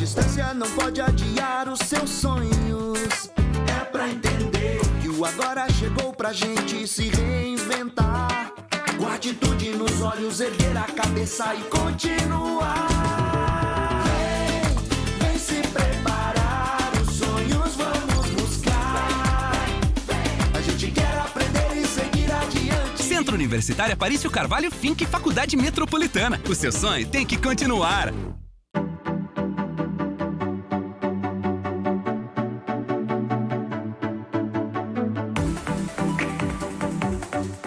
distância não pode adiar os seus sonhos. É pra entender que o agora chegou pra gente se reinventar. Com atitude nos olhos, erguer a cabeça e continuar. Vem se preparar, os sonhos vamos buscar. A gente quer aprender e seguir adiante. Centro Universitário Aparício Carvalho Finck Faculdade Metropolitana. O seu sonho tem que continuar.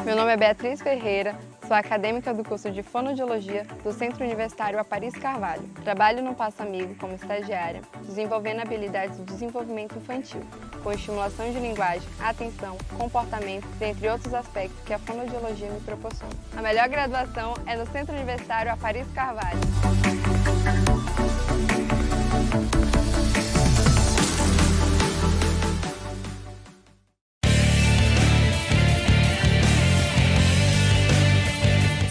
Meu nome é Beatriz Ferreira, sou acadêmica do curso de Fonoaudiologia do Centro Universitário Aparício Carvalho. Trabalho no Passo Amigo como estagiária, desenvolvendo habilidades do desenvolvimento infantil, com estimulação de linguagem, atenção, comportamento, dentre outros aspectos que a fonoaudiologia me proporciona. A melhor graduação é no Centro Universitário Aparício Carvalho.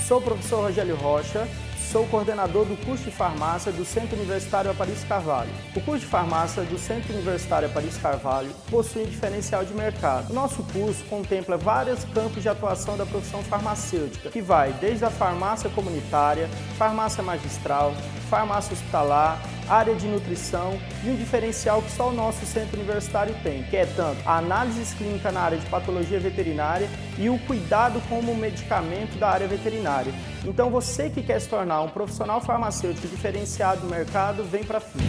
Sou o professor Rogério Rocha, sou coordenador do curso de farmácia do Centro Universitário Aparício Carvalho. O curso de farmácia do Centro Universitário Aparício Carvalho possui diferencial de mercado. O nosso curso contempla vários campos de atuação da profissão farmacêutica, que vai desde a farmácia comunitária, farmácia magistral, farmácia hospitalar, área de nutrição e um diferencial que só o nosso centro universitário tem, que é tanto a análise clínica na área de patologia veterinária e o cuidado com o medicamento da área veterinária. Então você que quer se tornar um profissional farmacêutico diferenciado no mercado, vem para a FINC.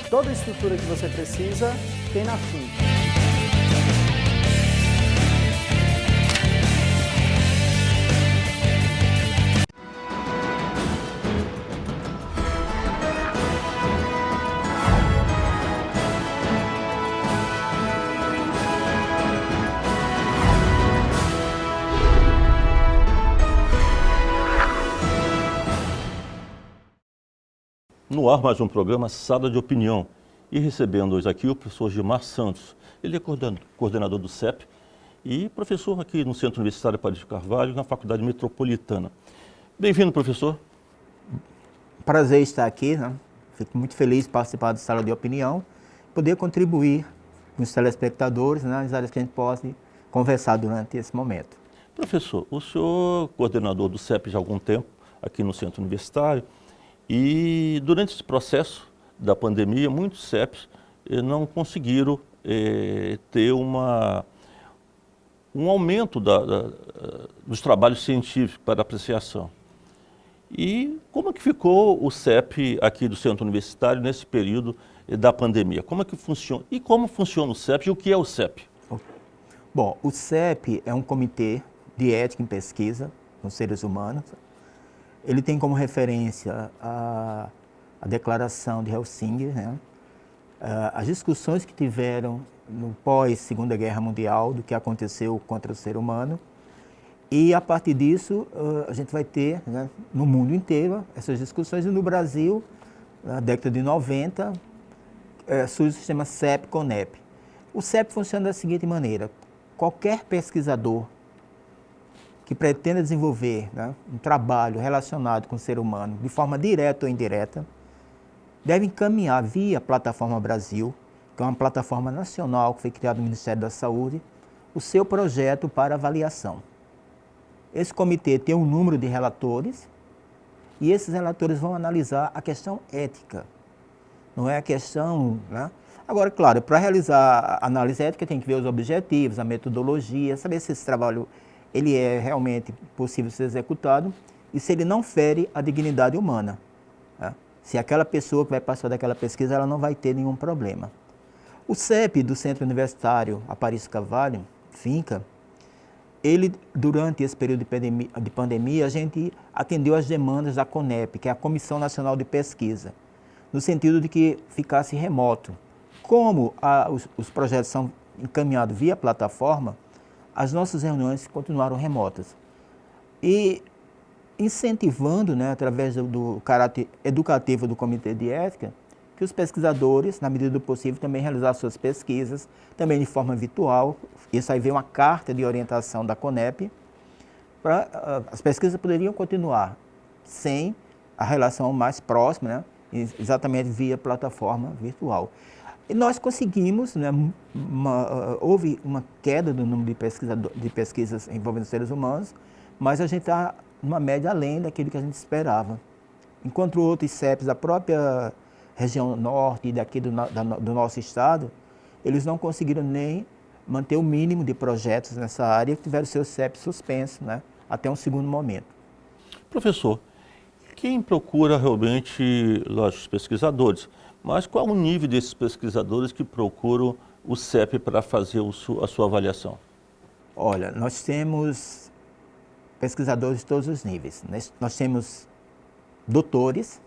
Toda a estrutura que você precisa tem na FINC. No ar, mais um programa Sala de Opinião. E recebendo hoje aqui o professor Gilmar Santos. Ele é coordenador do CEP e professor aqui no Centro Universitário Aparício Carvalho, na Faculdade Metropolitana. Bem-vindo, professor. Prazer estar aqui, né? Fico muito feliz de participar da Sala de Opinião, poder contribuir com os telespectadores nas áreas que a gente pode conversar durante esse momento. Professor, o senhor é coordenador do CEP já há algum tempo, aqui no Centro Universitário, e durante esse processo da pandemia, muitos CEPs não conseguiram ter um aumento dos trabalhos científicos para apreciação. E como é que ficou o CEP aqui do Centro Universitário nesse período da pandemia? Como é que funciona? E como funciona o CEP e o que é o CEP? Bom, o CEP é um comitê de ética em pesquisa nos seres humanos. Ele tem como referência a Declaração de Helsinki, né? As discussões que tiveram no pós-Segunda Guerra Mundial do que aconteceu contra o ser humano. E, a partir disso, a gente vai ter, né, no mundo inteiro essas discussões. E no Brasil, na década de 90, surge o sistema CEP-CONEP. O CEP funciona da seguinte maneira: qualquer pesquisador que pretenda desenvolver, né, um trabalho relacionado com o ser humano de forma direta ou indireta, deve encaminhar via Plataforma Brasil, que é uma plataforma nacional que foi criada no Ministério da Saúde, o seu projeto para avaliação. Esse comitê tem um número de relatores e esses relatores vão analisar a questão ética, não é a questão, né? Agora, claro, para realizar a análise ética tem que ver os objetivos, a metodologia, saber se esse trabalho ele é realmente possível ser executado e se ele não fere a dignidade humana, né? Se aquela pessoa que vai passar daquela pesquisa ela não vai ter nenhum problema. O CEP do Centro Universitário Aparício Carvalho, FINCA, ele, durante esse período de pandemia, a gente atendeu às demandas da CONEP, que é a Comissão Nacional de Pesquisa, no sentido de que ficasse remoto. Como os projetos são encaminhados via plataforma, as nossas reuniões continuaram remotas. E incentivando, né, através do caráter educativo do Comitê de Ética, que os pesquisadores, na medida do possível, também realizassem suas pesquisas, também de forma virtual. Isso aí veio uma carta de orientação da CONEP, as pesquisas poderiam continuar sem a relação mais próxima, né? Exatamente via plataforma virtual. E nós conseguimos, né, houve uma queda do número de pesquisas envolvendo seres humanos, mas a gente está numa média além daquilo que a gente esperava. Enquanto outros CEPs da própria região norte e daqui do nosso estado, eles não conseguiram nem manter o mínimo de projetos nessa área, tiveram seus CEPs suspensos, né, até um segundo momento. Professor, quem procura realmente, lógico, os pesquisadores, mas qual é o nível desses pesquisadores que procuram o CEP para fazer a sua avaliação? Olha, nós temos pesquisadores de todos os níveis. Nós temos doutores,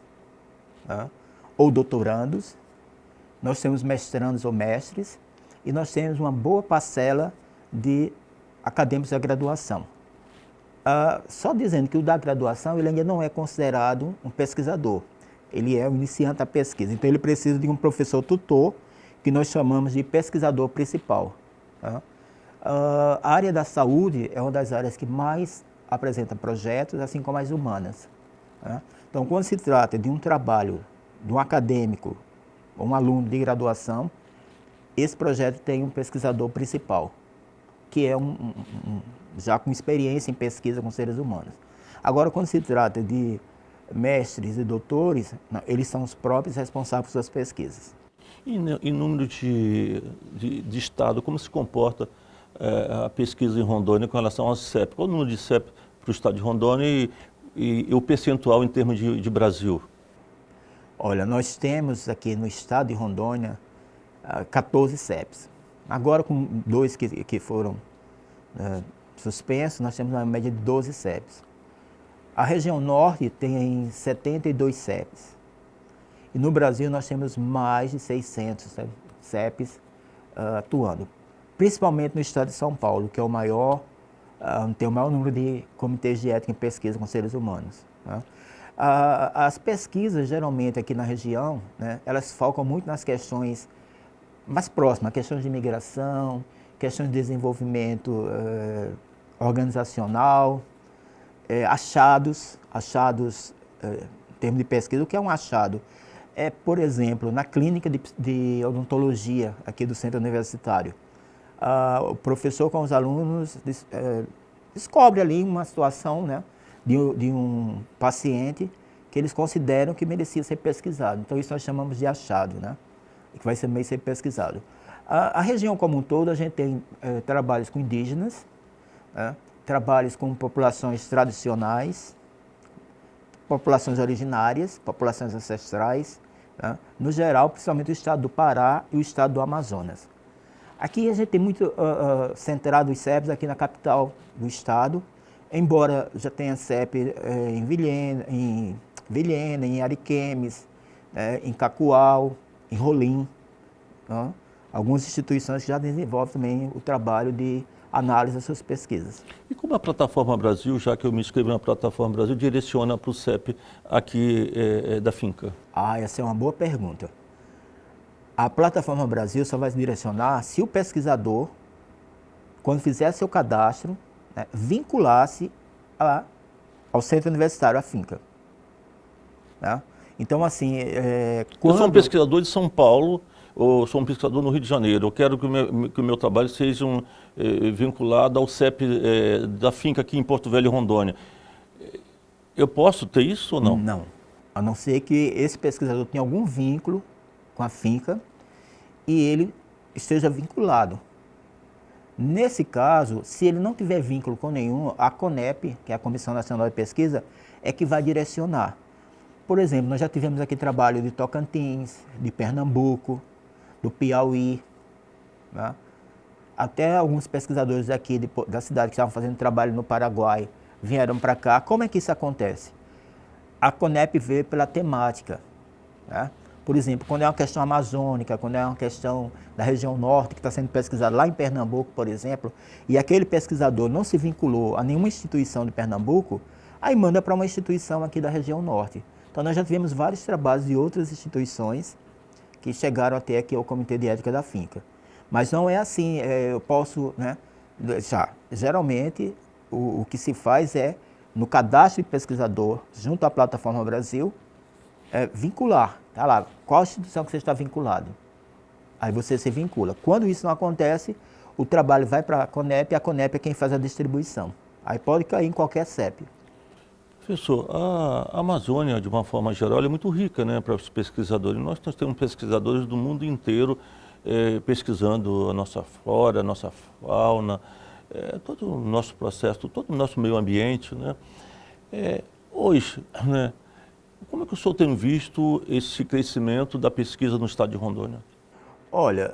tá? Ou doutorandos, nós temos mestrandos ou mestres, e nós temos uma boa parcela de acadêmicos da graduação. Só dizendo que o da graduação ele ainda não é considerado um pesquisador, ele é um iniciante da pesquisa, então ele precisa de um professor tutor, que nós chamamos de pesquisador principal. Tá? A área da saúde é uma das áreas que mais apresenta projetos, assim como as humanas. Tá? Então, quando se trata de um trabalho de um acadêmico, um aluno de graduação, esse projeto tem um pesquisador principal, que é já com experiência em pesquisa com seres humanos. Agora, quando se trata de mestres e doutores, eles são os próprios responsáveis por suas pesquisas. E em número de estado, como se comporta a pesquisa em Rondônia com relação ao CEP? Qual o número de CEP para o estado de Rondônia e o percentual em termos de Brasil? Olha, nós temos aqui no estado de Rondônia 14 CEPs. Agora, com 2 que foram suspensos, nós temos uma média de 12 CEPs. A região norte tem 72 CEPs. E no Brasil nós temos mais de 600 CEPs atuando. Principalmente no estado de São Paulo, que é o maior, tem o maior número de comitês de ética em pesquisa com seres humanos. Tá? As pesquisas, geralmente, aqui na região, né, elas focam muito nas questões mais próximas, questões de imigração, questões de desenvolvimento organizacional, achados em termos de pesquisa. O que é um achado? Por exemplo, na clínica de odontologia aqui do centro universitário, o professor com os alunos descobre ali uma situação, né, de um paciente que eles consideram que merecia ser pesquisado. Então, isso nós chamamos de achado, né, que vai também ser pesquisado. A região como um todo, a gente tem trabalhos com indígenas, né, trabalhos com populações tradicionais, populações originárias, populações ancestrais, né, no geral, principalmente o estado do Pará e o estado do Amazonas. Aqui a gente tem muito centrado os CEPs aqui na capital do estado, embora já tenha CEP em Vilhena, em Ariquemes, em Cacoal, em Rolim, né? Algumas instituições que já desenvolvem também o trabalho de análise das suas pesquisas. E como a Plataforma Brasil, já que eu me inscrevi na Plataforma Brasil, direciona para o CEP aqui da finca? Essa é uma boa pergunta. A Plataforma Brasil só vai se direcionar se o pesquisador, quando fizer seu cadastro, né, vincular-se ao centro universitário, à finca. Né? Então, assim, Eu sou um pesquisador de São Paulo, ou sou um pesquisador no Rio de Janeiro, eu quero que o meu trabalho seja vinculado ao CEP da finca aqui em Porto Velho, Rondônia. Eu posso ter isso ou não? Não, a não ser que esse pesquisador tenha algum vínculo com a finca e ele esteja vinculado. Nesse caso, se ele não tiver vínculo com nenhum, a CONEP, que é a Comissão Nacional de Pesquisa, é que vai direcionar. Por exemplo, nós já tivemos aqui trabalho de Tocantins, de Pernambuco, do Piauí, né? Até alguns pesquisadores daqui da cidade que estavam fazendo trabalho no Paraguai vieram para cá. Como é que isso acontece? A CONEP vê pela temática, né? Por exemplo, quando é uma questão amazônica, quando é uma questão da região norte, que está sendo pesquisada lá em Pernambuco, por exemplo, e aquele pesquisador não se vinculou a nenhuma instituição de Pernambuco, aí manda para uma instituição aqui da região norte. Então, nós já tivemos vários trabalhos de outras instituições que chegaram até aqui ao Comitê de Ética da Finca. Mas não é assim, eu posso, né, geralmente, o que se faz é no cadastro de pesquisador, junto à Plataforma Brasil, vincular. Tá lá, qual instituição que você está vinculado. Aí você se vincula. Quando isso não acontece, o trabalho vai para a Conep e a Conep é quem faz a distribuição. Aí pode cair em qualquer CEP. Professor, a Amazônia, de uma forma geral, é muito rica, né, para os pesquisadores. Nós temos pesquisadores do mundo inteiro pesquisando a nossa flora, a nossa fauna, todo o nosso processo, todo o nosso meio ambiente, né? Hoje, né, como é que o senhor tem visto esse crescimento da pesquisa no estado de Rondônia? Olha,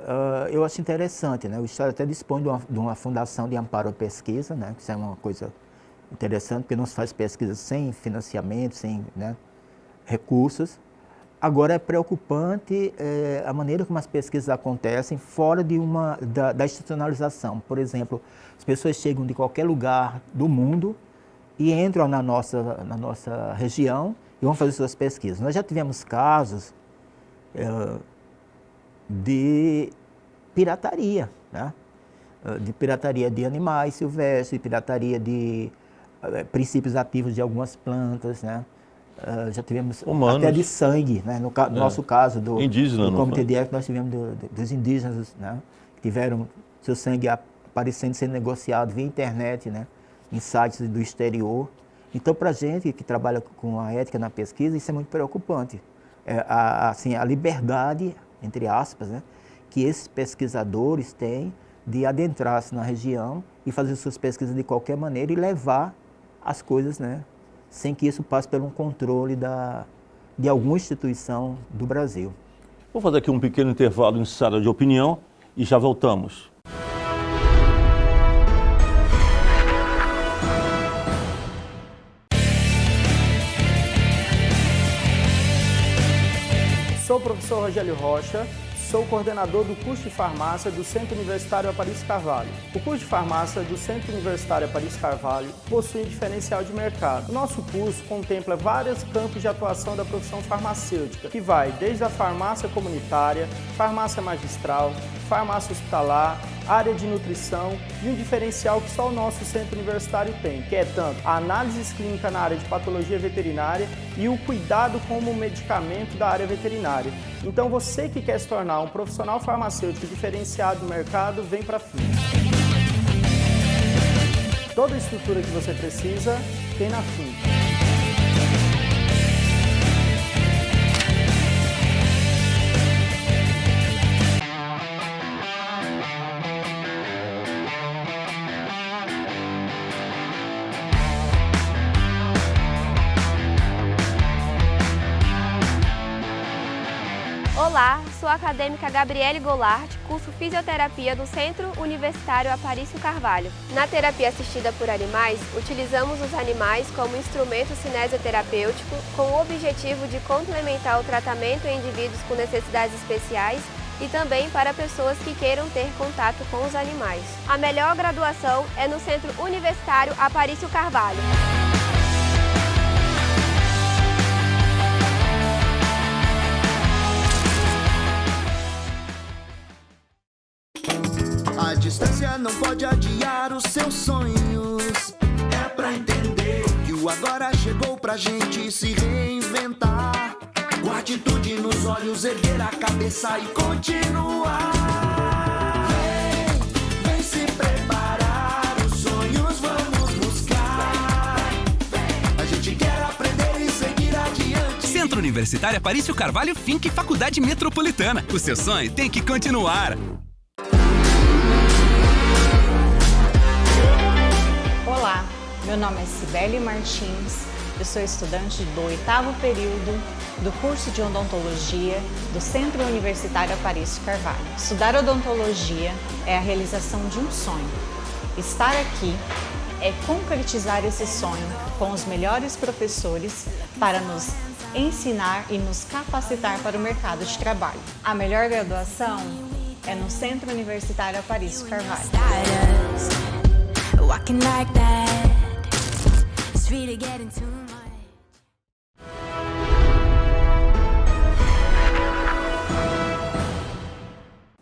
eu acho interessante, né? O Estado até dispõe de uma fundação de amparo à pesquisa, né? Isso é uma coisa interessante, porque não se faz pesquisa sem financiamento, sem, né, recursos. Agora, é preocupante a maneira como as pesquisas acontecem fora da institucionalização. Por exemplo, as pessoas chegam de qualquer lugar do mundo e entram na nossa região e vão fazer suas pesquisas. Nós já tivemos casos de pirataria, né? De pirataria de animais silvestres, de pirataria de princípios ativos de algumas plantas, né? Já tivemos humanos, até de sangue, né? No nosso caso do Comitê de Ética, nós tivemos dos indígenas, né? Que tiveram seu sangue aparecendo, sendo negociado via internet, né? Em sites do exterior. Então, para a gente que trabalha com a ética na pesquisa, isso é muito preocupante. A liberdade, entre aspas, né, que esses pesquisadores têm de adentrar-se na região e fazer suas pesquisas de qualquer maneira e levar as coisas, né, sem que isso passe por um controle de alguma instituição do Brasil. Vou fazer aqui um pequeno intervalo em sala de opinião e já voltamos. Sou o professor Rogério Rocha, sou coordenador do curso de farmácia do Centro Universitário Aparício Carvalho. O curso de farmácia do Centro Universitário Aparício Carvalho possui diferencial de mercado. O nosso curso contempla vários campos de atuação da profissão farmacêutica, que vai desde a farmácia comunitária, farmácia magistral, farmácia hospitalar, área de nutrição e um diferencial que só o nosso centro universitário tem, que é tanto a análise clínica na área de patologia veterinária e o cuidado com o medicamento da área veterinária. Então você que quer se tornar um profissional farmacêutico diferenciado no mercado, vem para a FIM. Toda a estrutura que você precisa tem na FIM. Olá, sou a acadêmica Gabriele Goulart, curso Fisioterapia do Centro Universitário Aparício Carvalho. Na terapia assistida por animais, utilizamos os animais como instrumento cinesioterapêutico com o objetivo de complementar o tratamento em indivíduos com necessidades especiais e também para pessoas que queiram ter contato com os animais. A melhor graduação é no Centro Universitário Aparício Carvalho. A distância não pode adiar os seus sonhos. É pra entender que o agora chegou pra gente se reinventar. Com atitude nos olhos, erguer a cabeça e continuar. Vem se preparar, os sonhos vamos buscar. A gente quer aprender e seguir adiante. Centro Universitário Aparício Carvalho Finck Faculdade Metropolitana. O seu sonho tem que continuar. Olá, meu nome é Cibele Martins, eu sou estudante do 8º período do curso de odontologia do Centro Universitário Aparício Carvalho. Estudar odontologia é a realização de um sonho. Estar aqui é concretizar esse sonho com os melhores professores para nos ensinar e nos capacitar para o mercado de trabalho. A melhor graduação é no Centro Universitário Aparício Carvalho. Walking like that, it's really getting too much.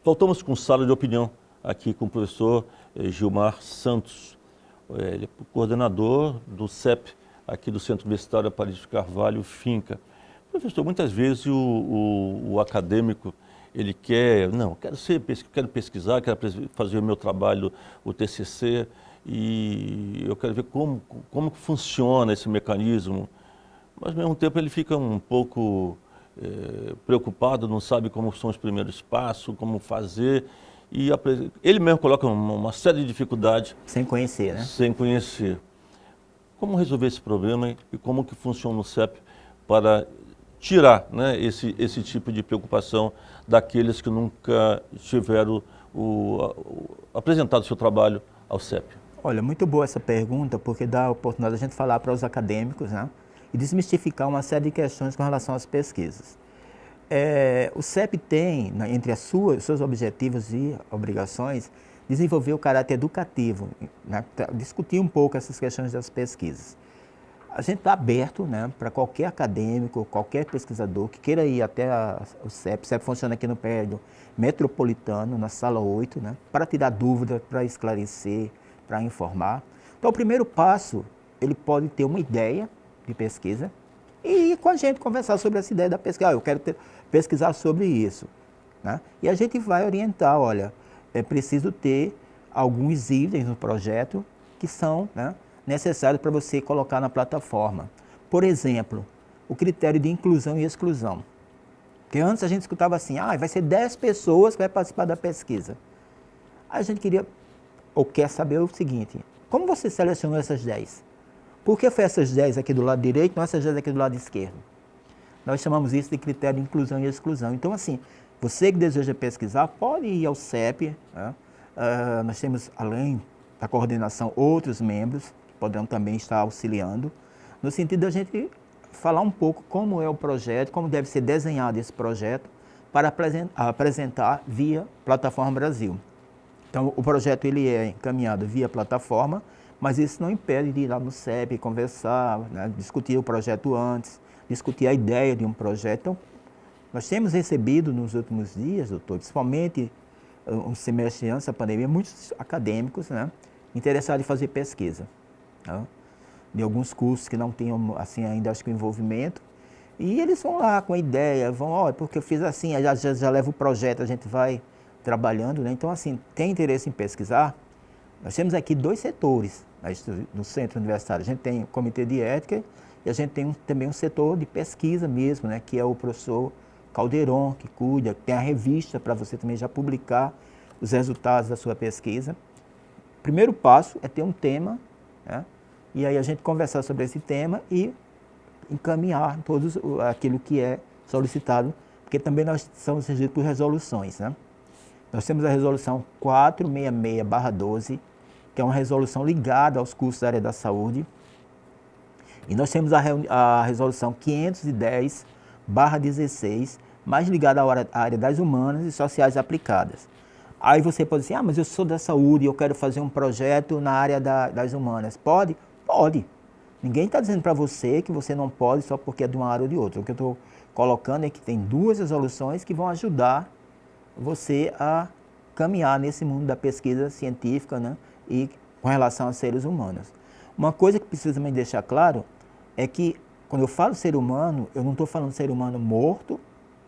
Voltamos com sala de opinião aqui com o professor Gilmar Santos. Ele é coordenador do CEP aqui do Centro Universitário Aparício Carvalho, Finca. Professor, muitas vezes o acadêmico, ele quer, não, quero pesquisar, quero fazer o meu trabalho, o TCC, e eu quero ver como que funciona esse mecanismo, mas ao mesmo tempo ele fica um pouco preocupado, não sabe como são os primeiros passos, como fazer, e ele mesmo coloca uma série de dificuldades. Sem conhecer, né? Sem conhecer. Como resolver esse problema e como que funciona o CEP para tirar, né, esse tipo de preocupação daqueles que nunca tiveram apresentado o seu trabalho ao CEP? Olha, muito boa essa pergunta, porque dá a oportunidade de a gente falar para os acadêmicos, né, e desmistificar uma série de questões com relação às pesquisas. O CEP tem, entre os seus objetivos e obrigações, desenvolver o caráter educativo, né, discutir um pouco essas questões das pesquisas. A gente está aberto, né, para qualquer acadêmico, qualquer pesquisador que queira ir até o CEP. O CEP funciona aqui no prédio metropolitano, na sala 8, né, para tirar dúvida, para esclarecer, para informar. Então, o primeiro passo, ele pode ter uma ideia de pesquisa e ir com a gente conversar sobre essa ideia da pesquisa. Eu quero pesquisar sobre isso, né? E a gente vai orientar, olha, é preciso ter alguns itens no projeto que são, né, necessários para você colocar na plataforma. Por exemplo, o critério de inclusão e exclusão. Porque antes a gente escutava assim, vai ser 10 pessoas que vai participar da pesquisa. A gente queria, ou quer saber o seguinte, como você selecionou essas 10? Por que foi essas 10 aqui do lado direito, não essas 10 aqui do lado esquerdo? Nós chamamos isso de critério de inclusão e exclusão. Então, assim, você que deseja pesquisar, pode ir ao CEP, né? Nós temos, além da coordenação, outros membros que poderão também estar auxiliando, no sentido de a gente falar um pouco como é o projeto, como deve ser desenhado esse projeto para apresentar via Plataforma Brasil. Então, o projeto ele é encaminhado via plataforma, mas isso não impede de ir lá no CEP, conversar, né, discutir o projeto antes, discutir a ideia de um projeto. Então, nós temos recebido nos últimos dias, doutor, principalmente um semestre antes da pandemia, muitos acadêmicos, né, interessados em fazer pesquisa, né, de alguns cursos que não tinham assim, ainda acho que envolvimento, e eles vão lá com a ideia, porque eu fiz assim, já levo o projeto, a gente vai trabalhando, né? Então, assim, tem interesse em pesquisar, nós temos aqui 2 setores no centro universitário. A gente tem o comitê de ética e a gente tem também um setor de pesquisa mesmo, né? Que é o professor Calderon, que cuida, que tem a revista para você também já publicar os resultados da sua pesquisa. O primeiro passo é ter um tema, né? E aí a gente conversar sobre esse tema e encaminhar todos aquilo que é solicitado, porque também nós somos regidos por resoluções, né? Nós temos a resolução 466/12, que é uma resolução ligada aos cursos da área da saúde. E nós temos a resolução 510/16, mais ligada à área das humanas e sociais aplicadas. Aí você pode dizer, mas eu sou da saúde e eu quero fazer um projeto na área das humanas. Pode? Pode. Ninguém está dizendo para você que você não pode só porque é de uma área ou de outra. O que eu estou colocando é que tem 2 resoluções que vão ajudar você a caminhar nesse mundo da pesquisa científica, né, e com relação aos seres humanos. Uma coisa que precisa também deixar claro é que, quando eu falo ser humano, eu não estou falando ser humano morto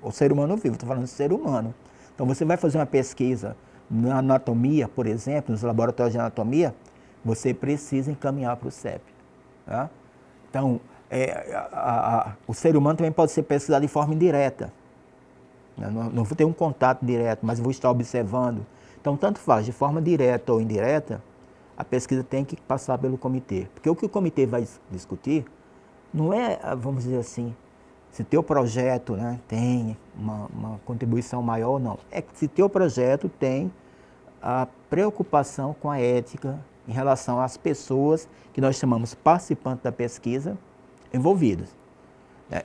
ou ser humano vivo, estou falando ser humano. Então, você vai fazer uma pesquisa na anatomia, por exemplo, nos laboratórios de anatomia, você precisa encaminhar para o CEP. Tá? Então, o ser humano também pode ser pesquisado de forma indireta. Não vou ter um contato direto, mas vou estar observando. Então, tanto faz, de forma direta ou indireta, a pesquisa tem que passar pelo comitê. Porque o que o comitê vai discutir não é, vamos dizer assim, se teu projeto, né, tem uma contribuição maior ou não. É que se teu projeto tem a preocupação com a ética em relação às pessoas que nós chamamos participantes da pesquisa envolvidos.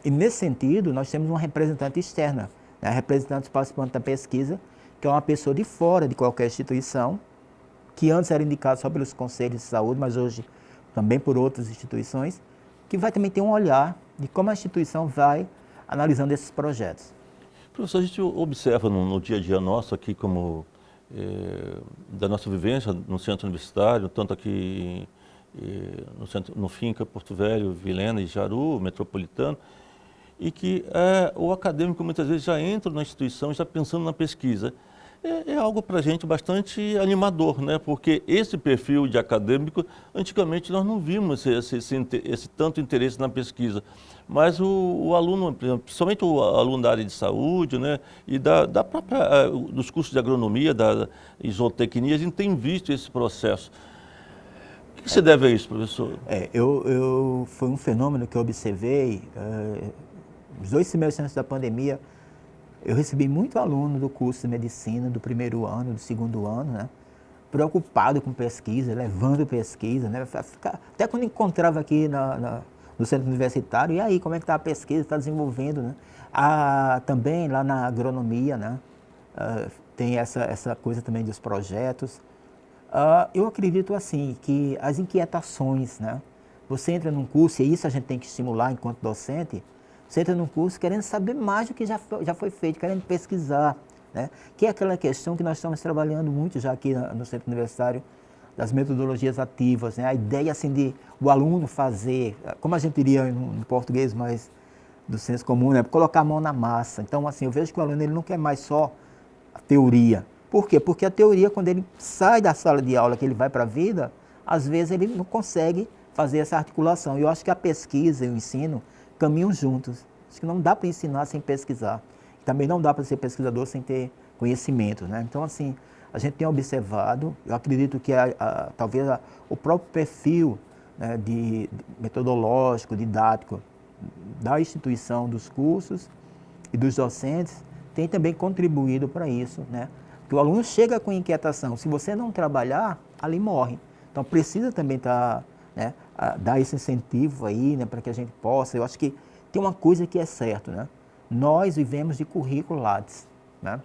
E nesse sentido, nós temos uma representante externa, a representante participante da pesquisa, que é uma pessoa de fora de qualquer instituição, que antes era indicada só pelos conselhos de saúde, mas hoje também por outras instituições, que vai também ter um olhar de como a instituição vai analisando esses projetos. Professor, a gente observa no dia a dia nosso aqui, como da nossa vivência no centro universitário, tanto aqui no Finca, Porto Velho, Vilhena e Jaru, metropolitano, e que o acadêmico muitas vezes já entra na instituição já pensando na pesquisa. É algo para a gente bastante animador, né? Porque esse perfil de acadêmico, antigamente nós não vimos esse tanto interesse na pesquisa. Mas o aluno, principalmente o aluno da área de saúde, né? E dos cursos de agronomia, da zootecnia, a gente tem visto esse processo. O que se deve a isso, professor? Foi um fenômeno que eu observei os 2 semestres antes da pandemia. Eu recebi muito aluno do curso de medicina, do primeiro ano, do segundo ano, né? Preocupado com pesquisa, levando pesquisa, né? Até quando encontrava aqui no centro universitário, e aí, como é que está a pesquisa, está desenvolvendo, né? Também lá na agronomia, né? Tem essa coisa também dos projetos. Eu acredito assim, que as inquietações, né? Você entra num curso, e isso a gente tem que estimular enquanto docente. Você entra num curso querendo saber mais do que já foi feito, querendo pesquisar, né? Que é aquela questão que nós estamos trabalhando muito já aqui no Centro Universitário, das metodologias ativas, né? A ideia assim de o aluno fazer, como a gente diria no português mais do senso comum, né? Colocar a mão na massa. Então, assim, eu vejo que o aluno ele não quer mais só a teoria. Por quê? Porque a teoria, quando ele sai da sala de aula, que ele vai para a vida, às vezes ele não consegue fazer essa articulação. Eu acho que a pesquisa e o ensino caminham juntos. Acho que não dá para ensinar sem pesquisar. Também não dá para ser pesquisador sem ter conhecimento, né? Então, assim, a gente tem observado, eu acredito que talvez o próprio perfil, né, de metodológico, didático da instituição, dos cursos e dos docentes, tem também contribuído para isso, né? Porque o aluno chega com inquietação. Se você não trabalhar, ali morre. Então, precisa também né, dar esse incentivo aí, né, para que a gente possa. Eu acho que tem uma coisa que é certo, né? Nós vivemos de curriculares, né?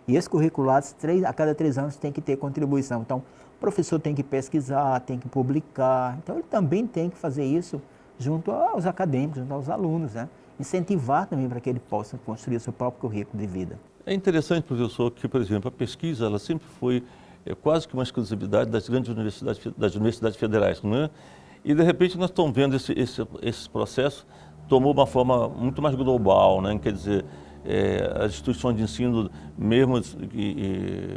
E esse curriculares, a cada 3 anos, tem que ter contribuição. Então, o professor tem que pesquisar, tem que publicar. Então, ele também tem que fazer isso junto aos acadêmicos, junto aos alunos, né? Incentivar também para que ele possa construir o seu próprio currículo de vida. É interessante, professor, que, por exemplo, a pesquisa ela sempre foi quase que uma exclusividade das grandes universidades, das universidades federais, não é? E, de repente, nós estamos vendo esse processo tomou uma forma muito mais global, né? Quer dizer, as instituições de ensino, mesmo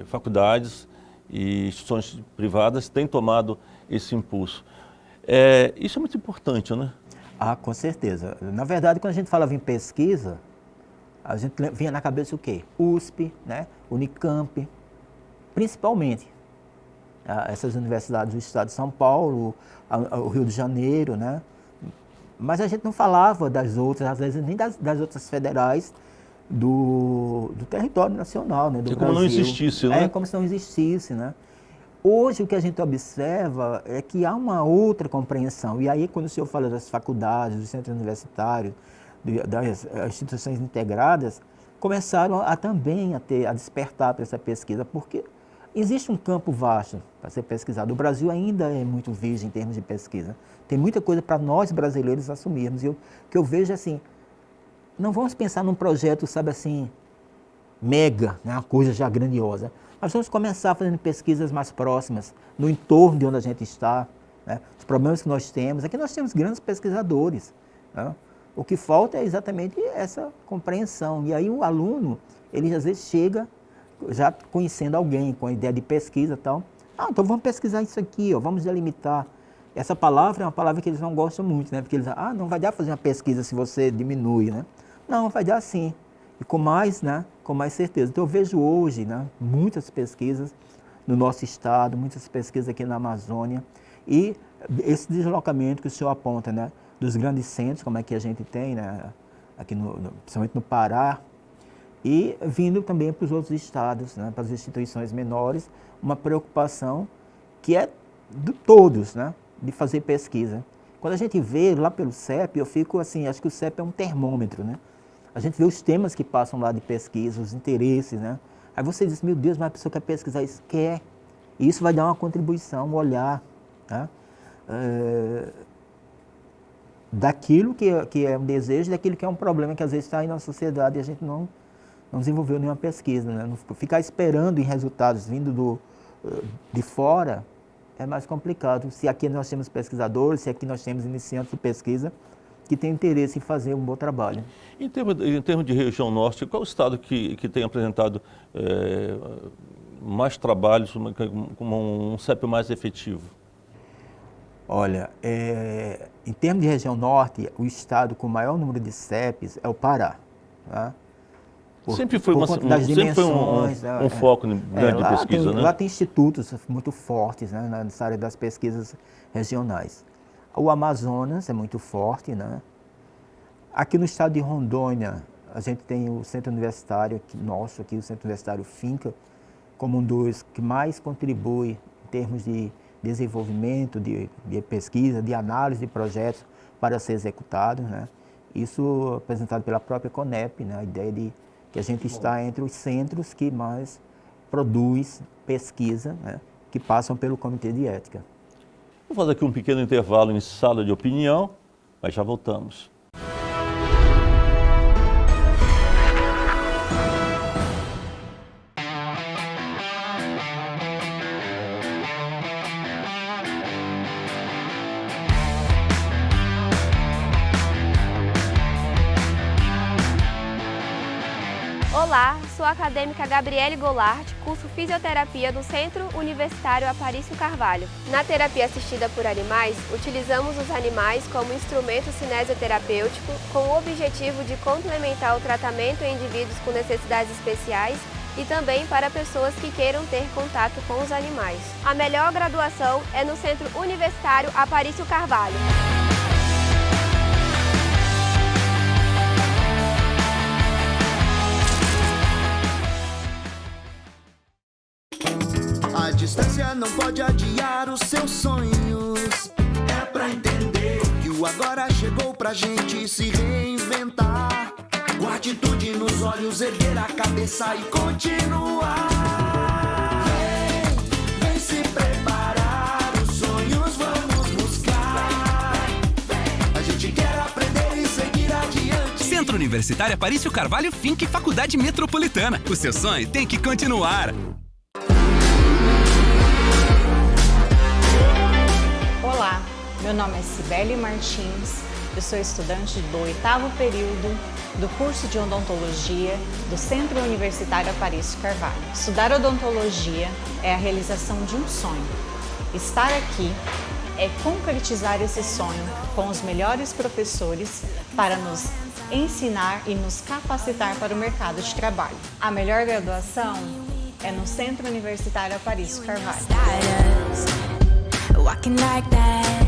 faculdades e instituições privadas, têm tomado esse impulso. Isso é muito importante, né? Com certeza. Na verdade, quando a gente falava em pesquisa, a gente vinha na cabeça o quê? USP, né? Unicamp, principalmente. Essas universidades do estado de São Paulo, o Rio de Janeiro, né? Mas a gente não falava das outras, às vezes nem das outras federais do território nacional, né, do Brasil. Como não existisse, né? Como se não existisse, né? Hoje o que a gente observa é que há uma outra compreensão. E aí quando o senhor fala das faculdades, dos centros universitários, das instituições integradas, começaram também a despertar para essa pesquisa, porque existe um campo vasto para ser pesquisado. O Brasil ainda é muito virgem em termos de pesquisa. Tem muita coisa para nós brasileiros assumirmos. E o que eu vejo assim, não vamos pensar num projeto, sabe assim, mega, né, uma coisa já grandiosa. Nós vamos começar fazendo pesquisas mais próximas, no entorno de onde a gente está, né, os problemas que nós temos. Aqui nós temos grandes pesquisadores, né? O que falta é exatamente essa compreensão. E aí o aluno, ele às vezes chega já conhecendo alguém, com a ideia de pesquisa e tal. Então vamos pesquisar isso aqui, vamos delimitar. Essa palavra é uma palavra que eles não gostam muito, né? Porque eles dizem, não vai dar para fazer uma pesquisa se você diminui, né? Não, vai dar sim. E com mais, né? Com mais certeza. Então eu vejo hoje, né, muitas pesquisas no nosso estado, muitas pesquisas aqui na Amazônia. E esse deslocamento que o senhor aponta, né? Dos grandes centros, como é que a gente tem, né? Aqui principalmente no Pará, e vindo também para os outros estados, né, para as instituições menores, uma preocupação que é de todos, né, de fazer pesquisa. Quando a gente vê lá pelo CEP, eu fico assim, acho que o CEP é um termômetro, né? A gente vê os temas que passam lá de pesquisa, os interesses, né? Aí você diz, meu Deus, mas a pessoa quer pesquisar isso? Quer. E isso vai dar uma contribuição, um olhar, né? Daquilo que é um desejo, daquilo que é um problema que às vezes está aí na sociedade e a gente não desenvolveu nenhuma pesquisa, né? Não ficar esperando em resultados vindo de fora, é mais complicado. Se aqui nós temos pesquisadores, se aqui nós temos iniciantes de pesquisa que têm interesse em fazer um bom trabalho. Em termos de região norte, qual é o estado que tem apresentado mais trabalhos, com um CEP mais efetivo? Olha, em termos de região norte, o estado com o maior número de CEPs é o Pará. Tá? Sempre foi um foco grande de pesquisa, né? Lá tem institutos muito fortes, né, nessa área das pesquisas regionais. O Amazonas é muito forte, né? Aqui no estado de Rondônia, a gente tem o Centro Universitário nosso, aqui o Centro Universitário Finca, como um dos que mais contribui em termos de desenvolvimento, de pesquisa, de análise de projetos para ser executados, né? Isso apresentado pela própria CONEP, né? A ideia de que a gente está entre os centros que mais produz pesquisa, né? Que passam pelo Comitê de Ética. Vou fazer aqui um pequeno intervalo em sala de opinião, mas já voltamos. Olá, sou a acadêmica Gabriele Goulart, curso Fisioterapia do Centro Universitário Aparício Carvalho. Na terapia assistida por animais, utilizamos os animais como instrumento cinesioterapêutico com o objetivo de complementar o tratamento em indivíduos com necessidades especiais e também para pessoas que queiram ter contato com os animais. A melhor graduação é no Centro Universitário Aparício Carvalho. A distância não pode adiar os seus sonhos. É pra entender que o agora chegou pra gente se reinventar. Com atitude nos olhos, erguer a cabeça e continuar. Vem se preparar, os sonhos vamos buscar. A gente quer aprender e seguir adiante. Centro Universitário Aparício Carvalho Finca e Faculdade Metropolitana. O seu sonho tem que continuar. Olá, meu nome é Cibele Martins, eu sou estudante do 8º período do curso de odontologia do Centro Universitário Aparício Carvalho. Estudar odontologia é a realização de um sonho. Estar aqui é concretizar esse sonho com os melhores professores para nos ensinar e nos capacitar para o mercado de trabalho. A melhor graduação é no Centro Universitário Aparício Carvalho. Walking like that,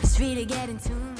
it's really getting too much.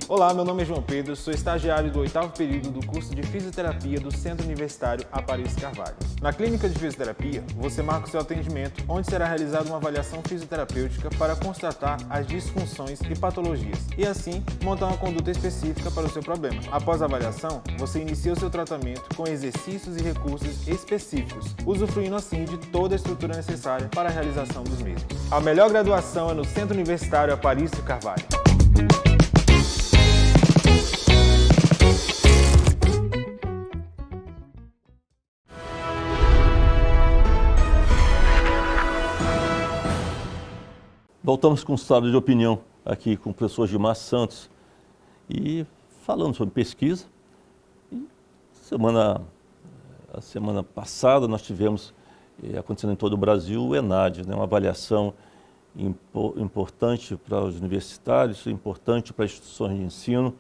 Olá, meu nome é João Pedro, sou estagiário do 8º período do curso de Fisioterapia do Centro Universitário Aparício Carvalho. Na clínica de fisioterapia, você marca o seu atendimento, onde será realizada uma avaliação fisioterapêutica para constatar as disfunções e patologias, e assim montar uma conduta específica para o seu problema. Após a avaliação, você inicia o seu tratamento com exercícios e recursos específicos, usufruindo assim de toda a estrutura necessária para a realização dos mesmos. A melhor graduação é no Centro Universitário Aparício Carvalho. Voltamos com o estado de opinião aqui com o professor Gilmar Santos e falando sobre pesquisa. E a semana passada nós tivemos, acontecendo em todo o Brasil, o ENAD, né, uma avaliação importante para os universitários, importante para as instituições de ensino,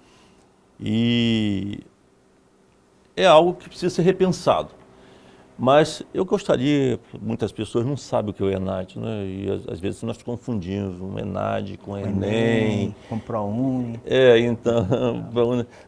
e é algo que precisa ser repensado. Mas eu gostaria, muitas pessoas não sabem o que é o ENAD, né? E às vezes nós confundimos o ENAD com o Enem. Com o ProUni. Então,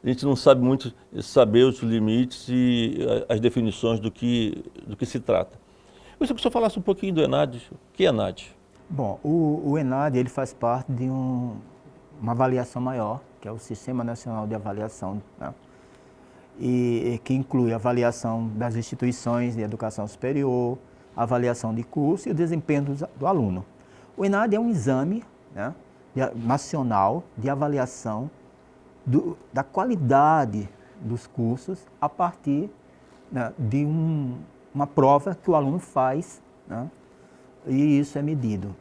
a gente não sabe muito saber os limites e as definições do que se trata. Eu gostaria que o senhor falasse um pouquinho do ENAD. O que é ENAD? Bom, o ENAD ele faz parte de uma avaliação maior, que é o Sistema Nacional de Avaliação, né? E que inclui a avaliação das instituições de educação superior, a avaliação de curso e o desempenho do aluno. O ENAD é um exame, né, nacional de avaliação da qualidade dos cursos a partir né, de uma prova que o aluno faz, né, e isso é medido.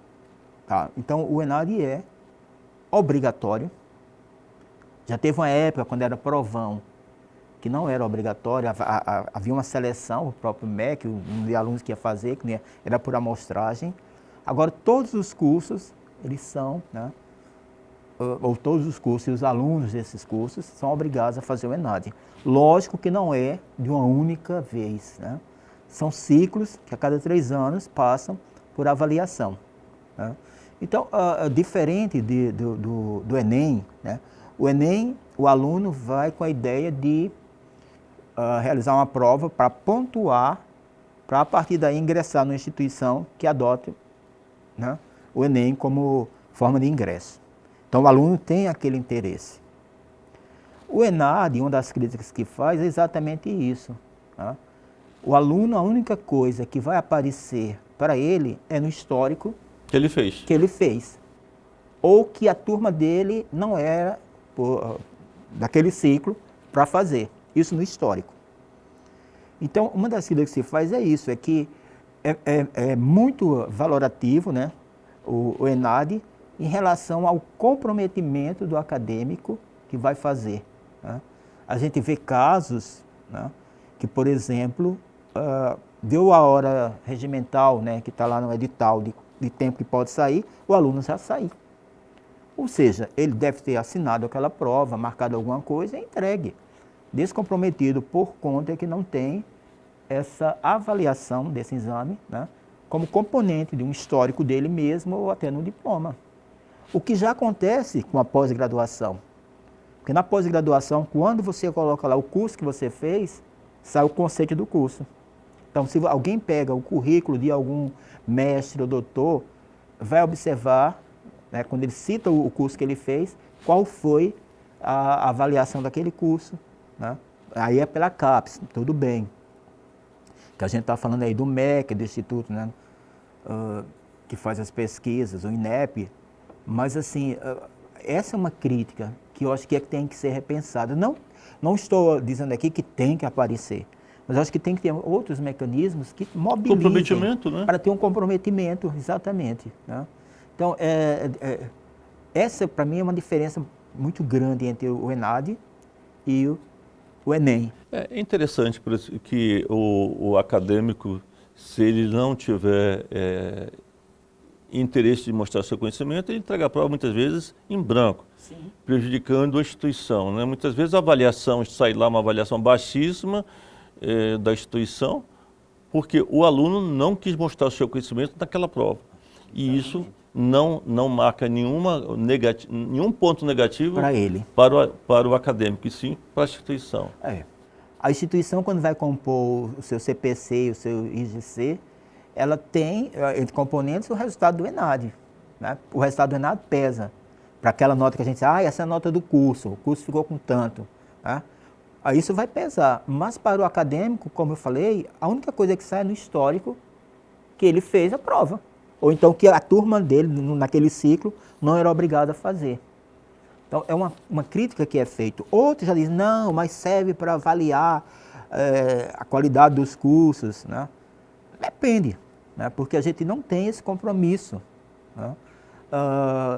Tá? Então, o ENAD é obrigatório. Já teve uma época, quando era provão, que não era obrigatório, havia uma seleção, o próprio MEC, um de alunos que ia fazer, que era por amostragem. Agora, todos os cursos, eles são, né, ou todos os cursos e os alunos desses cursos são obrigados a fazer o ENAD. Lógico que não é de uma única vez, né? São ciclos que a cada 3 anos passam por avaliação, né? Então, diferente do Enem, né? O Enem, o aluno vai com a ideia de realizar uma prova para pontuar, para a partir daí ingressar numa instituição que adote, né, o Enem como forma de ingresso. Então, o aluno tem aquele interesse. O ENAD, uma das críticas que faz é exatamente isso, tá? O aluno, a única coisa que vai aparecer para ele é no histórico que ele fez. Ou que a turma dele não era daquele ciclo para fazer. Isso no histórico. Então, uma das críticas que se faz é isso, é que é muito valorativo, né, o ENAD em relação ao comprometimento do acadêmico que vai fazer, né? A gente vê casos, né, que, por exemplo, deu a hora regimental, né, que está lá no edital de tempo que pode sair, o aluno já sai. Ou seja, ele deve ter assinado aquela prova, marcado alguma coisa e entregue. Descomprometido por conta que não tem essa avaliação desse exame, né, como componente de um histórico dele mesmo ou até no diploma. O que já acontece com a pós-graduação. Porque na pós-graduação, quando você coloca lá o curso que você fez, sai o conceito do curso. Então, se alguém pega o currículo de algum mestre ou doutor, vai observar, né, quando ele cita o curso que ele fez, qual foi a avaliação daquele curso, né? Aí é pela CAPES, tudo bem. Que a gente está falando aí do MEC, do Instituto, né, que faz as pesquisas, o INEP. Mas, assim, essa é uma crítica que eu acho que tem que ser repensada. Não estou dizendo aqui que tem que aparecer, mas acho que tem que ter outros mecanismos que mobilizem. Comprometimento, né? Para ter um comprometimento, exatamente, né? Então, essa, para mim, é uma diferença muito grande entre o ENAD e o Enem. É interessante que o acadêmico, se ele não tiver interesse de mostrar seu conhecimento, ele entrega a prova muitas vezes em branco, sim, prejudicando a instituição, né? Muitas vezes a avaliação, sai lá uma avaliação baixíssima da instituição, porque o aluno não quis mostrar o seu conhecimento naquela prova. E isso não marca nenhum ponto negativo para ele, para o acadêmico, e sim para a instituição. A instituição, quando vai compor o seu CPC e o seu IGC, ela tem, entre componentes, o resultado do ENAD, né? O resultado do ENAD pesa para aquela nota que a gente diz, essa é a nota do curso, o curso ficou com tanto, né? Aí isso vai pesar. Mas para o acadêmico, como eu falei, a única coisa que sai é no histórico que ele fez a prova. Ou então que a turma dele, naquele ciclo, não era obrigada a fazer. Então, é uma crítica que é feita. Outros já dizem, não, mas serve para avaliar a qualidade dos cursos, né? Depende, né? Porque a gente não tem esse compromisso, né?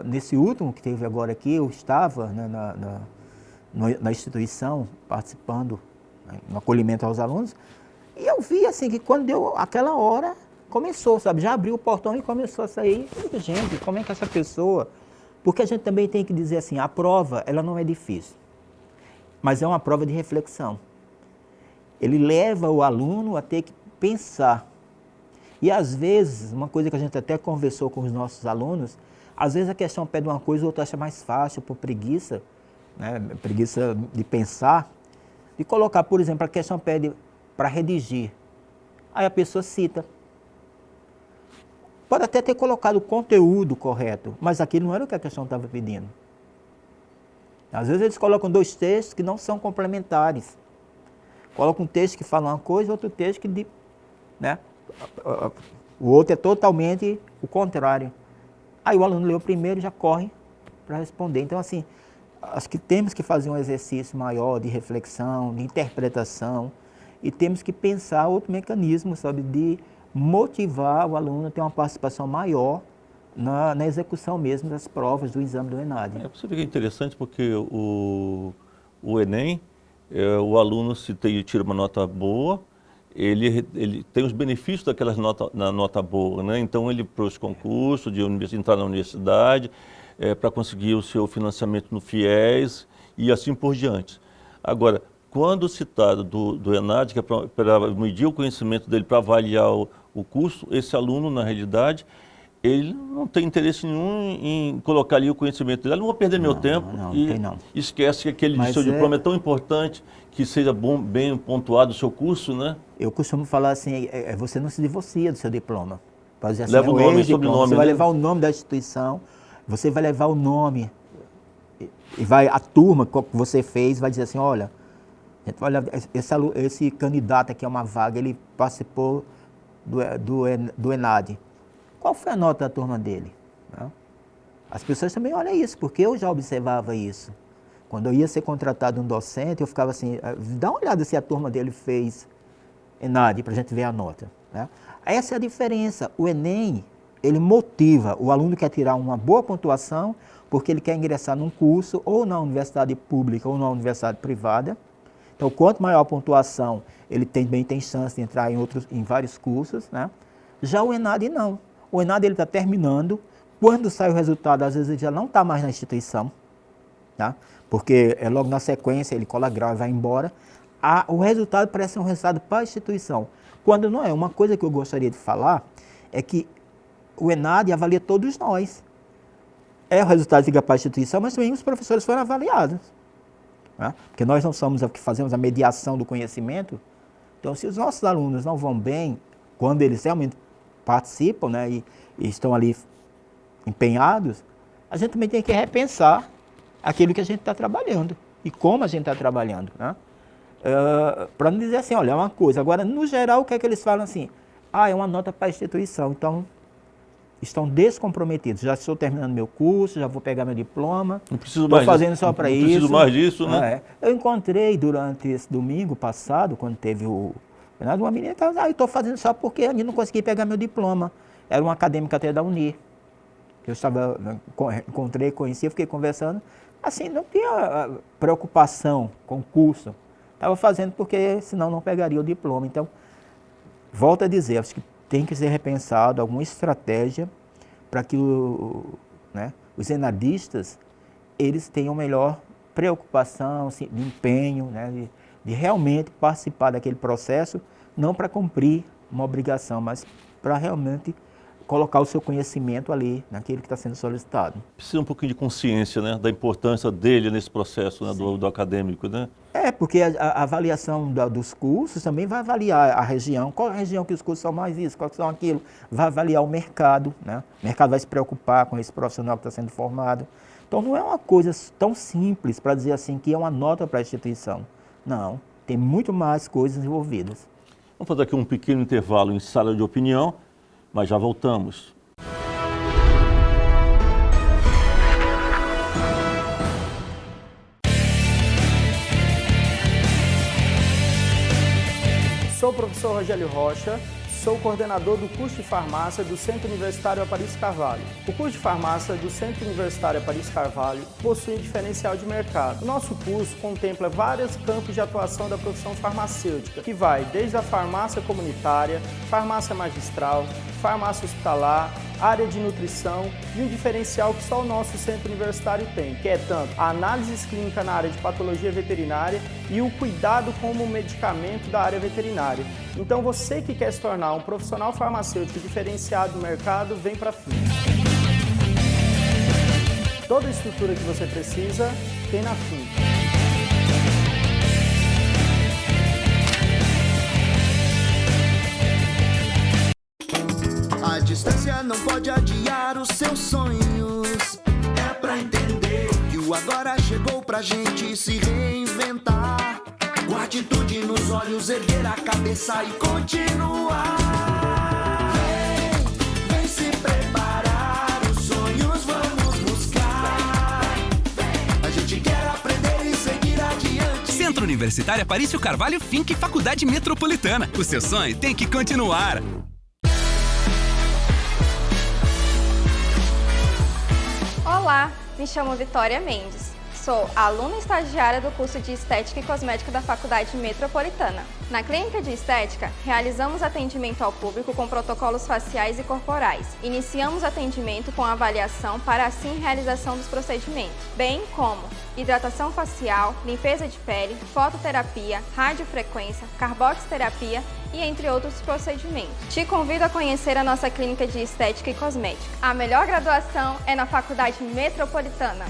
Nesse último que teve agora aqui, eu estava, né, na instituição, participando, né, no acolhimento aos alunos, e eu vi assim que quando deu aquela hora, começou, sabe? Já abriu o portão e começou a sair. Gente, como é que essa pessoa... Porque a gente também tem que dizer assim, a prova, ela não é difícil, mas é uma prova de reflexão. Ele leva o aluno a ter que pensar. E às vezes, uma coisa que a gente até conversou com os nossos alunos, às vezes a questão pede uma coisa, o outro acha mais fácil por preguiça, né? Preguiça de pensar, de colocar, por exemplo, a questão pede para redigir. Aí a pessoa cita. Pode até ter colocado o conteúdo correto, mas aquilo não era o que a questão estava pedindo. Às vezes eles colocam 2 textos que não são complementares. Colocam um texto que fala uma coisa, outro texto que... né? O outro é totalmente o contrário. Aí o aluno leu primeiro e já corre para responder. Então, assim, acho que temos que fazer um exercício maior de reflexão, de interpretação e temos que pensar outro mecanismo, sabe, de motivar o aluno a ter uma participação maior na execução mesmo das provas do exame do ENAD. Você vê que é interessante porque o Enem, o aluno se tira uma nota boa, ele tem os benefícios daquelas nota boa, né? Então ele para os concursos, de entrar na universidade, para conseguir o seu financiamento no FIES e assim por diante. Agora, quando se trata do ENAD, que é para medir o conhecimento dele, para avaliar o curso, esse aluno, na realidade, ele não tem interesse nenhum em colocar ali o conhecimento dele. Eu não vou perder meu tempo esquece que aquele seu diploma é tão importante, que seja bem pontuado o seu curso, né? Eu costumo falar assim, você não se divorcia do seu diploma. Pode dizer assim, leva o nome e sobrenome. Você vai levar o nome da instituição, você vai levar o nome, e a turma que você fez vai dizer assim, olha, esse candidato aqui a uma vaga, ele participou do ENAD. Qual foi a nota da turma dele? As pessoas também olham isso, porque eu já observava isso. Quando eu ia ser contratado um docente, eu ficava assim, dá uma olhada se a turma dele fez ENAD, para a gente ver a nota. Né? Essa é a diferença. O Enem, ele motiva, o aluno quer tirar uma boa pontuação, porque ele quer ingressar num curso, ou na universidade pública, ou na universidade privada. Então, quanto maior a pontuação, ele também tem chance de entrar em vários cursos. Né? Já o ENAD, não. O ENAD está terminando, quando sai o resultado, às vezes ele já não está mais na instituição, tá? Porque logo na sequência ele cola grau e vai embora. O resultado parece ser um resultado para a instituição. Quando não é. Uma coisa que eu gostaria de falar é que o ENAD avalia todos nós. O resultado fica para a instituição, mas também os professores foram avaliados. Né? Porque nós não somos os que fazemos a mediação do conhecimento. Então, se os nossos alunos não vão bem, quando eles realmente participam, né, e estão ali empenhados, a gente também tem que repensar aquilo que a gente está trabalhando e como a gente está trabalhando. Né? Para não dizer assim, olha, é uma coisa. Agora, no geral, o que é que eles falam assim? É uma nota para a instituição, então estão descomprometidos. Já estou terminando meu curso, já vou pegar meu diploma, estou fazendo só para isso. Não preciso mais disso, né? Eu encontrei durante esse domingo passado, quando teve uma menina estava, eu estou fazendo só porque eu não consegui pegar meu diploma. Era uma acadêmica até da Uni. Eu encontrei, conheci, fiquei conversando. Assim, não tinha preocupação com o curso. Estava fazendo porque senão não pegaria o diploma. Então, volto a dizer, acho que tem que ser repensado alguma estratégia para que os enadistas eles tenham melhor preocupação, assim, de empenho, né, de realmente participar daquele processo, não para cumprir uma obrigação, mas para realmente colocar o seu conhecimento ali, naquilo que está sendo solicitado. Precisa um pouquinho de consciência, né, da importância dele nesse processo, né, do acadêmico, né? Porque a avaliação dos cursos também vai avaliar a região, qual a região que os cursos são mais isso, qual são aquilo, vai avaliar o mercado, né? O mercado vai se preocupar com esse profissional que está sendo formado. Então não é uma coisa tão simples para dizer assim que é uma nota para a instituição. Não, tem muito mais coisas envolvidas. Vamos fazer aqui um pequeno intervalo em sala de opinião, mas já voltamos. Sou o professor Rogério Rocha, sou coordenador do curso de farmácia do Centro Universitário Aparício Carvalho. O curso de farmácia do Centro Universitário Aparício Carvalho possui diferencial de mercado. O nosso curso contempla vários campos de atuação da profissão farmacêutica, que vai desde a farmácia comunitária, farmácia magistral, farmácia hospitalar, área de nutrição e um diferencial que só o nosso centro universitário tem, que é tanto a análise clínica na área de patologia veterinária e o cuidado com o medicamento da área veterinária. Então você que quer se tornar um profissional farmacêutico diferenciado no mercado, vem para a FIM. Toda a estrutura que você precisa tem na FIM. A distância não pode adiar os seus sonhos. É pra entender que o agora chegou pra gente se reinventar. Com atitude nos olhos, erguer a cabeça e continuar. Vem se preparar, os sonhos vamos buscar. A gente quer aprender e seguir adiante. Centro Centro Universitário Aparício Carvalho Fink Faculdade Metropolitana. O seu sonho tem que continuar. Olá, me chamo Vitória Mendes. Sou aluna estagiária do curso de Estética e Cosmética da Faculdade Metropolitana. Na clínica de estética, realizamos atendimento ao público com protocolos faciais e corporais. Iniciamos atendimento com avaliação para assim realização dos procedimentos, bem como hidratação facial, limpeza de pele, fototerapia, radiofrequência, carboxterapia e entre outros procedimentos. Te convido a conhecer a nossa clínica de estética e cosmética. A melhor graduação é na Faculdade Metropolitana.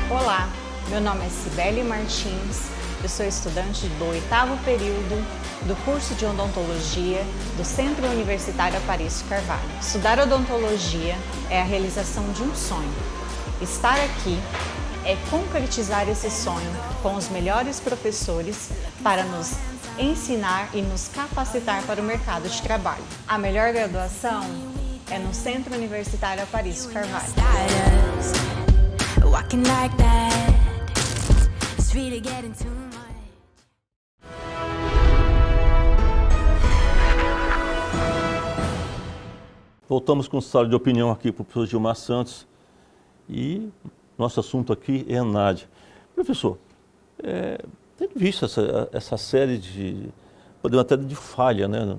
Olá, meu nome é Cibele Martins, eu sou estudante do 8º período do curso de Odontologia do Centro Universitário Aparício Carvalho. Estudar odontologia é a realização de um sonho. Estar aqui é concretizar esse sonho com os melhores professores para nos ensinar e nos capacitar para o mercado de trabalho. A melhor graduação é no Centro Universitário Aparício Carvalho. Walking like that, it's really getting too much. Voltamos com o sala de opinião aqui para o professor Gilmar Santos e nosso assunto aqui é ENAD. Professor, tem visto essa série de, podemos até de falha, né,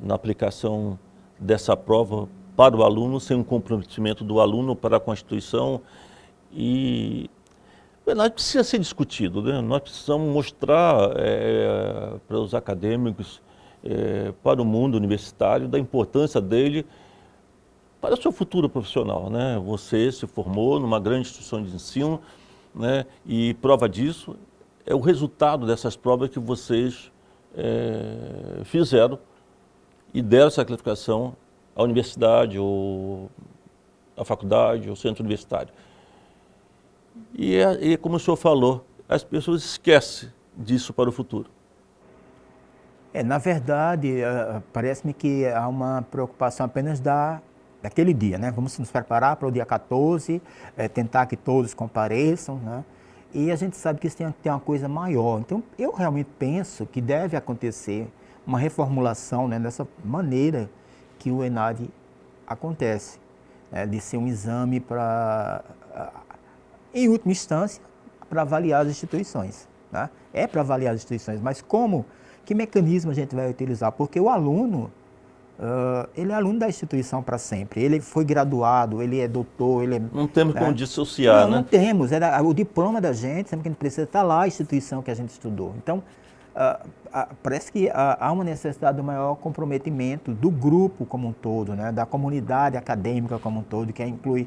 na aplicação dessa prova para o aluno, sem um comprometimento do aluno para com a instituição, e o ENAD precisa ser discutido, né? Nós precisamos mostrar para os acadêmicos, para o mundo universitário, da importância dele para o seu futuro profissional, né? Você se formou numa grande instituição de ensino, né? E prova disso é o resultado dessas provas que vocês fizeram e deram essa classificação à universidade, ou à faculdade, ou centro universitário. E como o senhor falou, as pessoas esquecem disso para o futuro. Na verdade, parece-me que há uma preocupação apenas daquele dia, né? Vamos nos preparar para o dia 14, tentar que todos compareçam, né? E a gente sabe que isso tem uma coisa maior. Então, eu realmente penso que deve acontecer uma reformulação, né, dessa maneira que o ENAD acontece, né, de ser um exame para, em última instância, para avaliar as instituições, né? É para avaliar as instituições, mas que mecanismo a gente vai utilizar? Porque o aluno, ele é aluno da instituição para sempre, ele foi graduado, ele é doutor, ele é... Não temos como dissociar, né? Não temos, o diploma da gente, sempre que a gente precisa estar lá a instituição que a gente estudou. Então, parece que há uma necessidade do maior comprometimento do grupo como um todo, né, da comunidade acadêmica como um todo, que inclui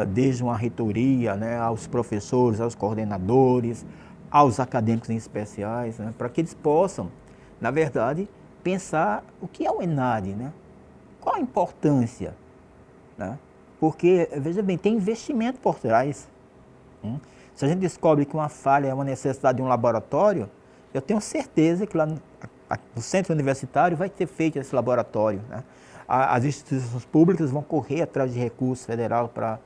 desde uma reitoria, né, aos professores, aos coordenadores, aos acadêmicos em especiais, né, para que eles possam, na verdade, pensar o que é o ENAD, né? Qual a importância, né? Porque, veja bem, tem investimento por trás. Se a gente descobre que uma falha é uma necessidade de um laboratório, eu tenho certeza que lá no centro universitário vai ter feito esse laboratório, né? As instituições públicas vão correr atrás de recursos federal para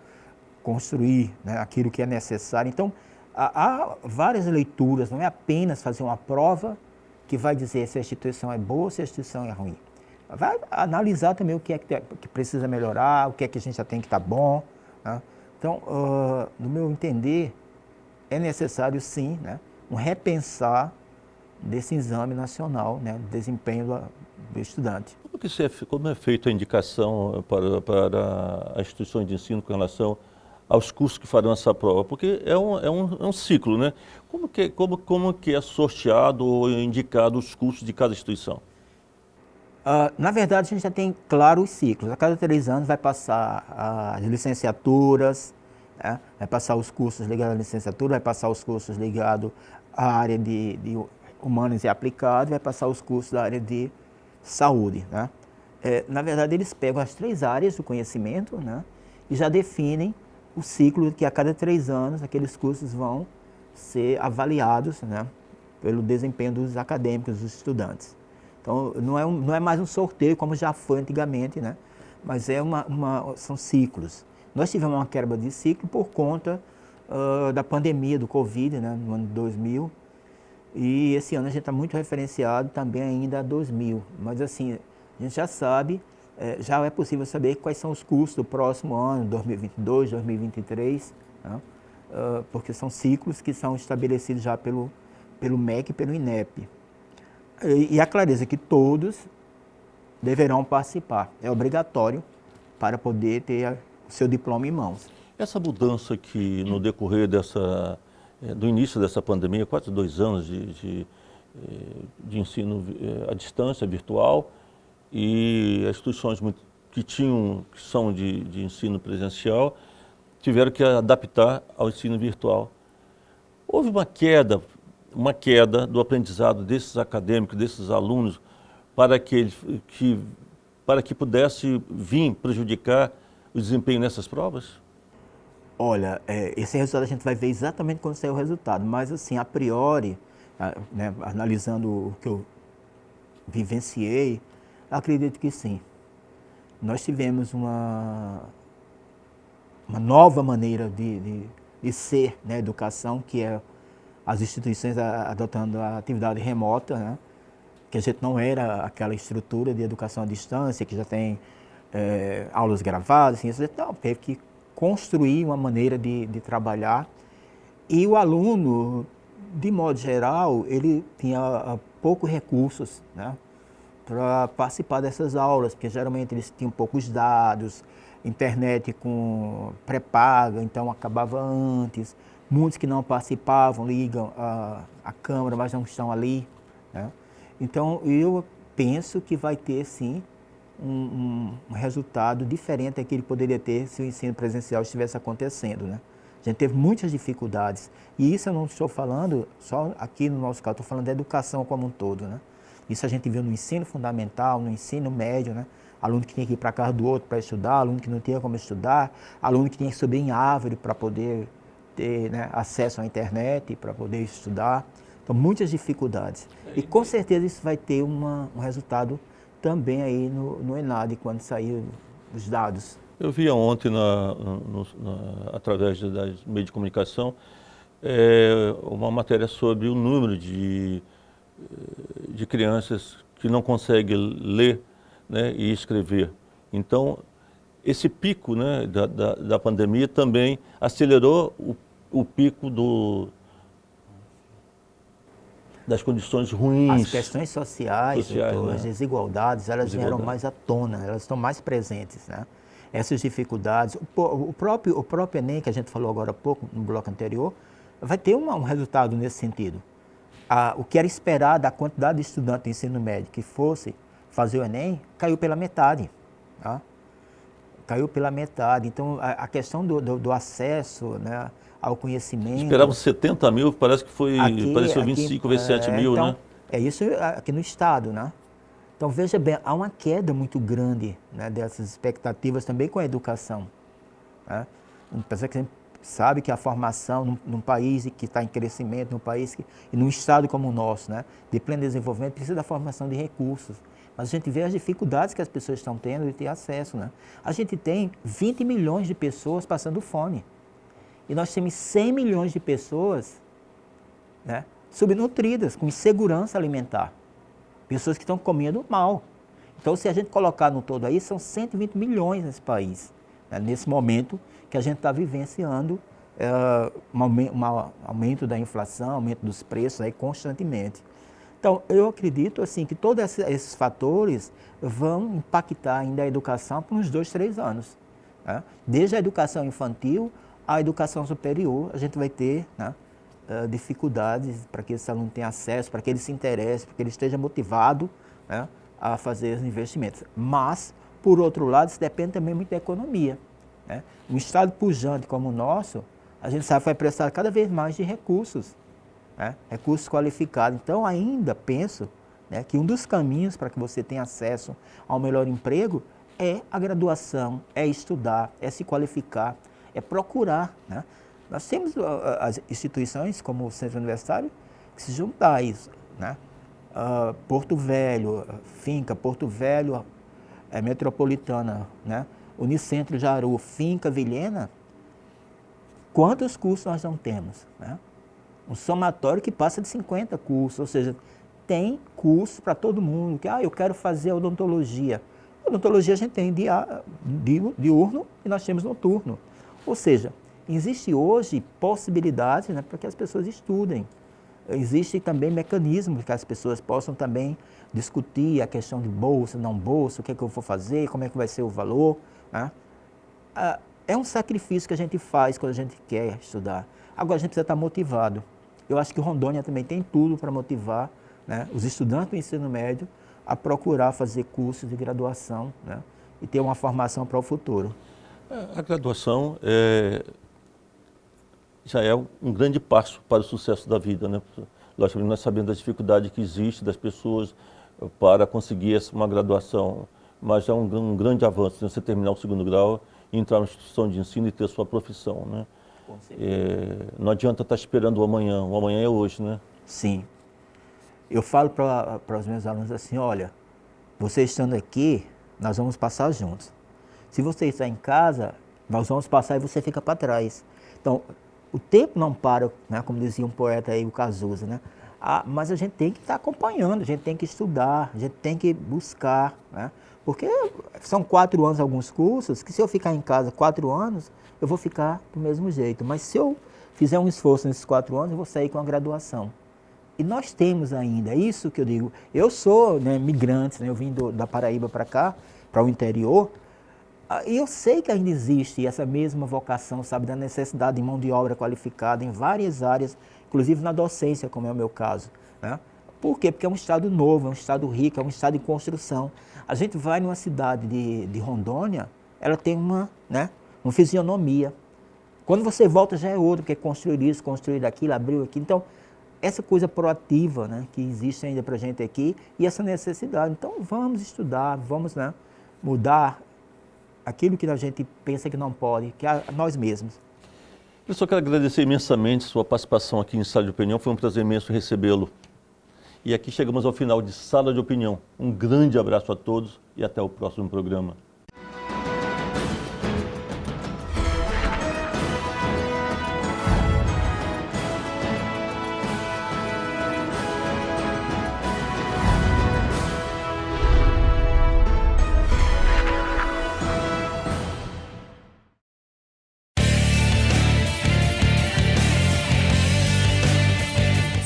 construir, né, aquilo que é necessário. Então, há várias leituras, não é apenas fazer uma prova que vai dizer se a instituição é boa, se a instituição é ruim. Vai analisar também o que é que precisa melhorar, o que é que a gente já tem que estar bom, né? Então, no meu entender, é necessário sim, né, um repensar desse exame nacional, né, do desempenho do estudante. Como é feita a indicação para as instituições de ensino com relação aos cursos que farão essa prova? Porque é um ciclo, né? Como que é sorteado ou indicado os cursos de cada instituição? Na verdade, a gente já tem claro os ciclos. A cada 3 anos vai passar as licenciaturas, né? Vai passar os cursos ligados à licenciatura, vai passar os cursos ligados à área de humanas e aplicados, vai passar os cursos da área de saúde, né? Na verdade, eles pegam as 3 áreas do conhecimento, né, e já definem o ciclo que a cada 3 anos aqueles cursos vão ser avaliados, né, pelo desempenho dos acadêmicos, dos estudantes. Então, não é mais um sorteio como já foi antigamente, né, mas são ciclos. Nós tivemos uma quebra de ciclo por conta da pandemia do Covid, né, no ano de 2000, e esse ano a gente está muito referenciado também ainda a 2000, mas assim, a gente já sabe, já é possível saber quais são os cursos do próximo ano, 2022, 2023, né, porque são ciclos que são estabelecidos já pelo MEC e pelo INEP. E a clareza que todos deverão participar, é obrigatório para poder ter o seu diploma em mãos. Essa mudança que no decorrer do início dessa pandemia, quase 2 anos de ensino à distância, virtual, e as instituições que são de ensino presencial, tiveram que adaptar ao ensino virtual. Houve uma queda do aprendizado desses acadêmicos, desses alunos, para que pudesse vir prejudicar o desempenho nessas provas? Olha, esse resultado a gente vai ver exatamente quando sair o resultado, mas assim, a priori, né, analisando o que eu vivenciei, acredito que sim. Nós tivemos uma nova maneira de ser na educação, que é as instituições adotando a atividade remota, né, que a gente não era aquela estrutura de educação à distância, que já tem aulas gravadas, assim, não, teve que construir uma maneira de trabalhar, e o aluno, de modo geral, ele tinha poucos recursos, né, para participar dessas aulas, porque geralmente eles tinham poucos dados, internet com pré-paga, então acabava antes, muitos que não participavam ligam a câmera, mas não estão ali, né? Então eu penso que vai ter sim um resultado diferente daquele que poderia ter se o ensino presencial estivesse acontecendo, né? A gente teve muitas dificuldades, e isso eu não estou falando só aqui no nosso caso, estou falando da educação como um todo, né? Isso a gente viu no ensino fundamental, no ensino médio, né? Aluno que tinha que ir para a casa do outro para estudar, aluno que não tinha como estudar, aluno que tinha que subir em árvore para poder ter, né, acesso à internet, para poder estudar. Então, muitas dificuldades. E com certeza isso vai ter um resultado também aí no ENAD, quando sair os dados. Eu vi ontem, através das meios de comunicação, uma matéria sobre o número de crianças que não conseguem ler, né, e escrever. Então, esse pico, né, da pandemia também acelerou o pico das condições ruins. As questões sociais, doutor, as desigualdades, elas vieram mais à tona, elas estão mais presentes, né? Essas dificuldades, o próprio Enem, que a gente falou agora há pouco, no bloco anterior, vai ter um resultado nesse sentido. O que era esperado da quantidade de estudantes do ensino médio que fosse fazer o Enem, caiu pela metade, tá? Caiu pela metade. Então, a questão do acesso, né, ao conhecimento... Esperava 70 mil, parece que pareceu 25, 27 mil, então, né? É isso aqui no estado, né? Então, veja bem, há uma queda muito grande, né, dessas expectativas também com a educação, né? Apesar que a gente sabe que a formação num país que está em crescimento, e num estado como o nosso, né, de pleno desenvolvimento, precisa da formação de recursos. Mas a gente vê as dificuldades que as pessoas estão tendo de ter acesso, né? A gente tem 20 milhões de pessoas passando fome. E nós temos 100 milhões de pessoas, né, subnutridas, com insegurança alimentar. Pessoas que estão comendo mal. Então, se a gente colocar no todo aí, são 120 milhões nesse país, né, nesse momento que a gente está vivenciando um aumento da inflação, aumento dos preços aí constantemente. Então, eu acredito assim, que todos esses fatores vão impactar ainda a educação por uns 2, 3 anos, né? Desde a educação infantil à educação superior, a gente vai ter, né, dificuldades para que esse aluno tenha acesso, para que ele se interesse, para que ele esteja motivado, né, a fazer os investimentos. Mas, por outro lado, isso depende também muito da economia, né? Um estado pujante como o nosso, a gente sabe que vai precisar cada vez mais de recursos, né? Recursos qualificados. Então, ainda penso, né, que um dos caminhos para que você tenha acesso ao melhor emprego é a graduação, é estudar, é se qualificar, é procurar, né? Nós temos as instituições, como o Centro Universitário, que se juntam a isso, né? Porto Velho, Finca, Porto Velho, Metropolitana, né? Unicentro Jaru, Finca Vilhena, quantos cursos nós não temos, né? Um somatório que passa de 50 cursos, ou seja, tem curso para todo mundo, que eu quero fazer odontologia. Odontologia a gente tem diurno e nós temos noturno. Ou seja, existe hoje possibilidades, né, para que as pessoas estudem. Existem também mecanismos que as pessoas possam também discutir a questão de bolsa, não bolsa, o que é que eu vou fazer, como é que vai ser o valor, né? É um sacrifício que a gente faz quando a gente quer estudar. Agora a gente precisa estar motivado. Eu acho que Rondônia também tem tudo para motivar, né, os estudantes do ensino médio a procurar fazer cursos de graduação, né, e ter uma formação para o futuro. A graduação já é um grande passo para o sucesso da vida, né? Logicamente, nós sabemos da dificuldade que existe das pessoas para conseguir uma graduação, mas é um grande avanço, né? Você terminar o 2º grau, entrar na instituição de ensino e ter sua profissão, né? Não adianta estar esperando o amanhã é hoje, né? Sim. Eu falo para os meus alunos assim, olha, você estando aqui, nós vamos passar juntos. Se você está em casa, nós vamos passar e você fica para trás. Então, o tempo não para, né, como dizia um poeta aí, o Cazuza, né? Mas a gente tem que estar acompanhando, a gente tem que estudar, a gente tem que buscar, né? Porque são 4 anos alguns cursos, que se eu ficar em casa 4 anos, eu vou ficar do mesmo jeito. Mas se eu fizer um esforço nesses 4 anos, eu vou sair com a graduação. E nós temos ainda, é isso que eu digo. Eu sou, né, migrante, né, eu vim da Paraíba para cá, para o interior, e eu sei que ainda existe essa mesma vocação, sabe, da necessidade de mão de obra qualificada em várias áreas, inclusive na docência, como é o meu caso, né? Por quê? Porque é um estado novo, é um estado rico, é um estado em construção. A gente vai numa cidade de Rondônia, ela tem uma fisionomia. Quando você volta já é outro, porque construir isso, construir aquilo, abriu aquilo. Então, essa coisa proativa, né, que existe ainda para a gente aqui e essa necessidade. Então, vamos estudar, vamos, né, mudar aquilo que a gente pensa que não pode, que é nós mesmos. Eu só quero agradecer imensamente sua participação aqui em Sala de Opinião. Foi um prazer imenso recebê-lo. E aqui chegamos ao final de Sala de Opinião. Um grande abraço a todos e até o próximo programa.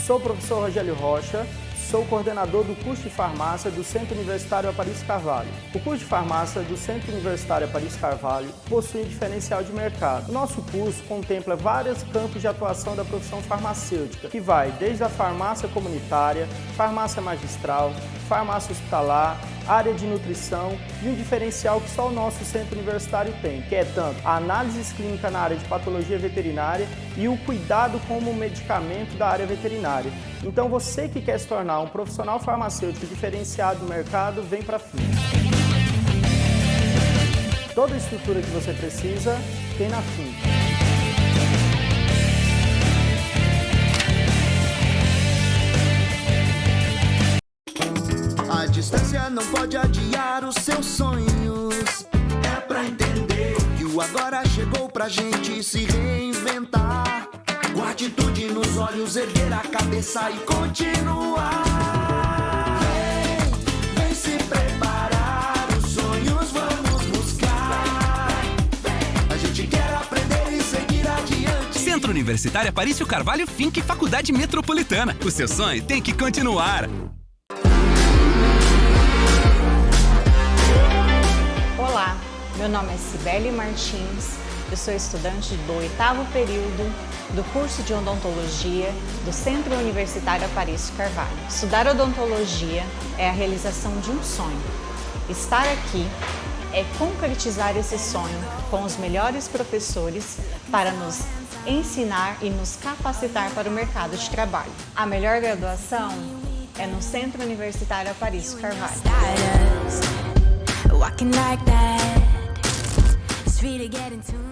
Sou o professor Rogério Rocha, sou coordenador do curso de farmácia do Centro Universitário Aparício Carvalho. O curso de farmácia do Centro Universitário Aparício Carvalho possui diferencial de mercado. O nosso curso contempla vários campos de atuação da profissão farmacêutica, que vai desde a farmácia comunitária, farmácia magistral, farmácia hospitalar, área de nutrição e um diferencial que só o nosso centro universitário tem, que é tanto a análise clínica na área de patologia veterinária e o cuidado com o medicamento da área veterinária. Então você que quer se tornar um profissional farmacêutico diferenciado no mercado, vem para a FIM. Toda a estrutura que você precisa tem na FIM. A distância não pode adiar os seus sonhos. É pra entender que o agora chegou pra gente se reinventar. Com atitude nos olhos, erguer a cabeça e continuar. Vem se preparar, os sonhos vamos buscar. A gente quer aprender e seguir adiante. Centro Universitário Aparício Carvalho Finca e Faculdade Metropolitana. O seu sonho tem que continuar. Olá, meu nome é Cibele Martins, eu sou estudante do 8º período do curso de odontologia do Centro Universitário Aparício Carvalho. Estudar odontologia é a realização de um sonho. Estar aqui é concretizar esse sonho com os melhores professores para nos ensinar e nos capacitar para o mercado de trabalho. A melhor graduação é no Centro Universitário Aparício Carvalho. Walking like that, it's really getting to me.